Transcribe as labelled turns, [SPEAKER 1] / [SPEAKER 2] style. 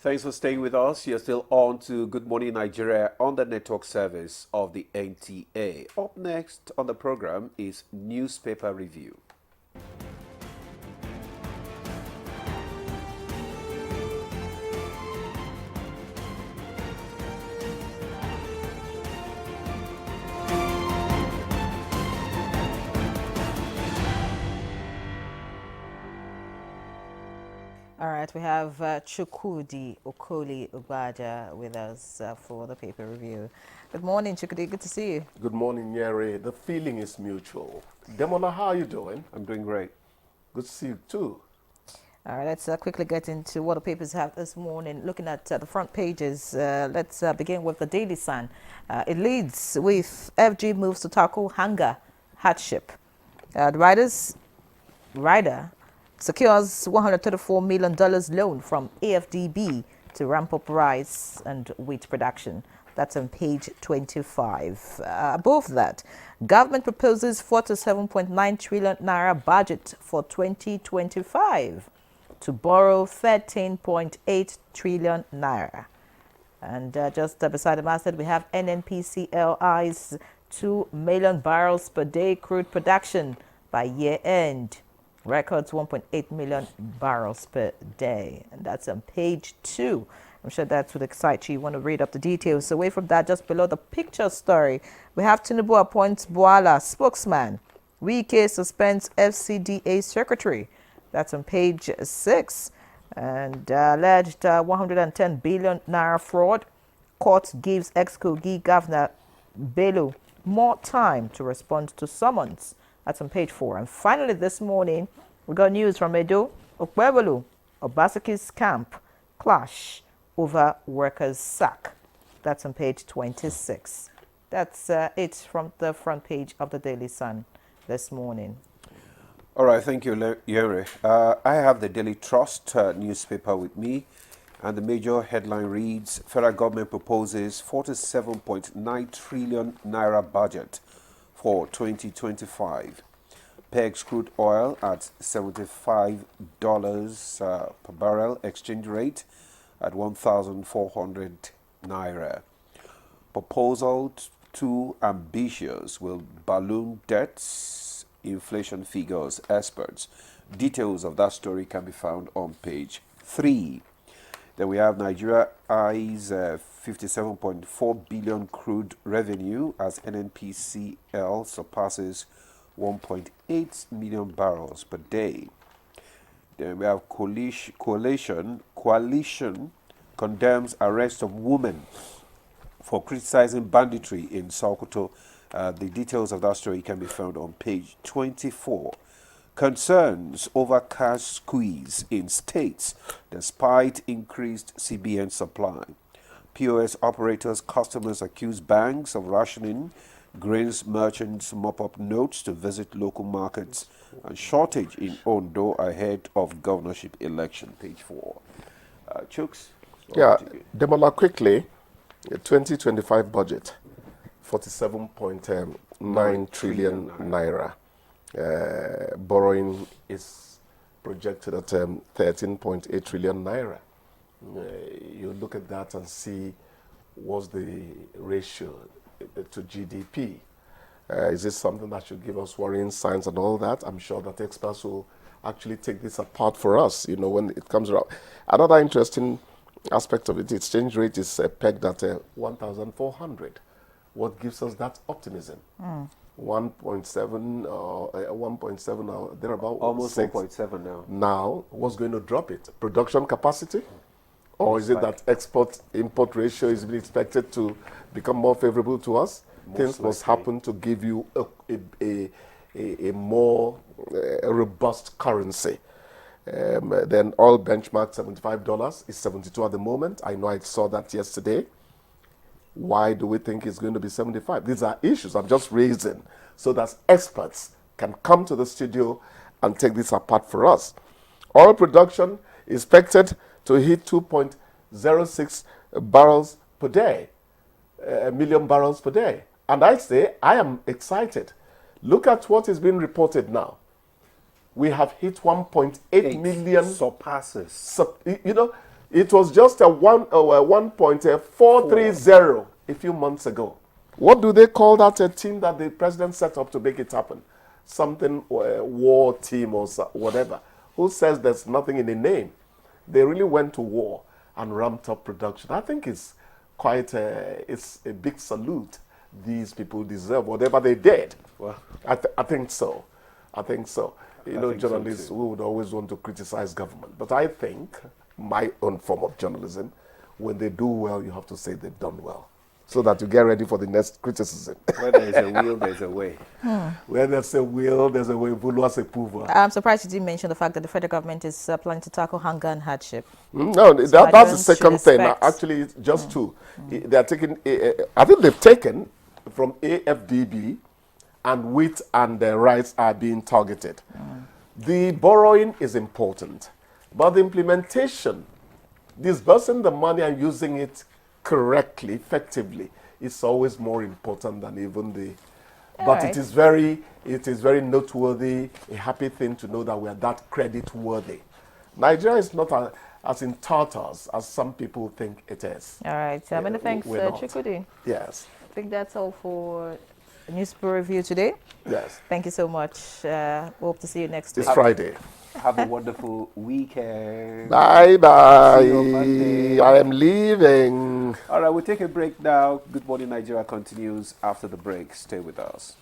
[SPEAKER 1] Thanks for staying with us. You're still on to Good Morning Nigeria on the network service of the NTA. Up next on the program is Newspaper Review.
[SPEAKER 2] All right, we have Chukwudi Okoli Ubaja with us for the paper review. Good morning, Chukwudi. Good to see you.
[SPEAKER 3] Good morning, Yeri. The feeling is mutual. Demola, how are you doing?
[SPEAKER 1] I'm doing great.
[SPEAKER 3] Good to see you too.
[SPEAKER 2] All right, let's quickly get into what the papers have this morning. Looking at the front pages, let's begin with the Daily Sun. It leads with FG moves to tackle hunger hardship. The rider secures $134 million loan from AFDB to ramp up rice and wheat production. That's on page 25. Above that, government proposes 47.9 trillion naira budget for 2025 to borrow 13.8 trillion naira. And just beside the masthead, we have NNPCLI's 2 million barrels per day crude production by year end. Records 1.8 million barrels per day. And that's on page 2. I'm sure that would excite you. You want to read up the details. Away from that, just below the picture story, we have Tinubu appoints Boala spokesman. Wike suspends FCDA secretary. That's on page 6. And alleged 110 billion naira fraud. Court gives ex-Kogi governor Bello more time to respond to summons. That's on page 4. And finally this morning, we got news from Edo. Okwebelu, Obasaki's camp, clash over workers' sack. That's on page 26. That's it from the front page of the Daily Sun this morning.
[SPEAKER 1] All right, thank you, Yeri. I have the Daily Trust newspaper with me, and the major headline reads, Federal government proposes 47.9 trillion naira budget for 2025. Pegs crude oil at $75 per barrel, exchange rate at 1,400 naira. Proposal too ambitious, will balloon debts, inflation figures, experts. Details of that story can be found on page 3. Then we have Nigeria eyes 57.4 billion crude revenue as NNPCL surpasses 1.8 million barrels per day. Then we have coalition condemns arrest of women for criticizing banditry in Sokoto. The details of that story can be found on page 24. Concerns over cash squeeze in states despite increased CBN supply. POS operators, customers accuse banks of rationing. Grains merchants mop up notes to visit local markets. And shortage in Ondo ahead of governorship election. Page 4. Chooks?
[SPEAKER 3] Yeah, Demola, quickly, 2025 budget, 47.9 trillion naira. Borrowing is projected at 13.8 trillion naira. You look at that and see what's the ratio to GDP. Is this something that should give us worrying signs and all that? I'm sure that experts will actually take this apart for us, when it comes around. Another interesting aspect of it, the exchange rate is pegged at 1,400. What gives us that optimism? 1.7 or 1.7 or thereabout.
[SPEAKER 1] Almost 1.7 now.
[SPEAKER 3] Now, what's going to drop it? Production capacity? Or is it that export-import ratio is being expected to become more favorable to us? Things must happen to give you a more robust currency. Then oil benchmark $75 is 72 at the moment. I know I saw that yesterday. Why do we think it's going to be 75? These are issues I'm just raising so that experts can come to the studio and take this apart for us. Oil production is expected to hit 2.06 barrels per day, a million barrels per day. And I say, I am excited. Look at what is being reported now. We have hit 1.8 million.
[SPEAKER 1] Surpasses.
[SPEAKER 3] It was just a 1.430 a few months ago. What do they call that? A team that the president set up to make it happen? Something, war team or whatever. Who says there's nothing in the name? They really went to war and ramped up production. I think it's quite it's a big salute. These people deserve whatever they did.
[SPEAKER 1] Well,
[SPEAKER 3] I think so. I think so. You know,
[SPEAKER 1] think so
[SPEAKER 3] journalists,
[SPEAKER 1] too.
[SPEAKER 3] we would always want to criticize government. But I think my own form of journalism, when they do well, you have to say they've done well, so that you get ready for the next criticism.
[SPEAKER 1] where there is a will, there's a way.
[SPEAKER 3] Where there's a will, there's a way. Vouloir se pouvoir.
[SPEAKER 2] I'm surprised you didn't mention the fact that the federal government is planning to tackle hunger and hardship.
[SPEAKER 3] No, that's the
[SPEAKER 2] Nigerians
[SPEAKER 3] second
[SPEAKER 2] should
[SPEAKER 3] thing.
[SPEAKER 2] expect-
[SPEAKER 3] Actually, it's just two. They are taking, I think they've taken from AFDB, and wheat and rice are being targeted. The borrowing is important, but the implementation, disbursing the money and using it correctly, effectively, is always more important than even the. But
[SPEAKER 2] Alright.
[SPEAKER 3] it is very noteworthy, a happy thing to know that we are that credit worthy. Nigeria is not as in tatters as some people think it is.
[SPEAKER 2] All right. Many thanks,
[SPEAKER 3] we're not.
[SPEAKER 2] Chukudi.
[SPEAKER 3] Yes,
[SPEAKER 2] I think that's all for the newspaper review today.
[SPEAKER 3] yes.
[SPEAKER 2] Thank you so much. Hope to see you next
[SPEAKER 3] It's
[SPEAKER 2] week.
[SPEAKER 3] Friday.
[SPEAKER 1] Have a wonderful weekend.
[SPEAKER 3] Bye bye.
[SPEAKER 1] See you on Monday.
[SPEAKER 3] I am leaving.
[SPEAKER 1] All right, we'll take a break now. Good Morning Nigeria continues after the break. Stay with us.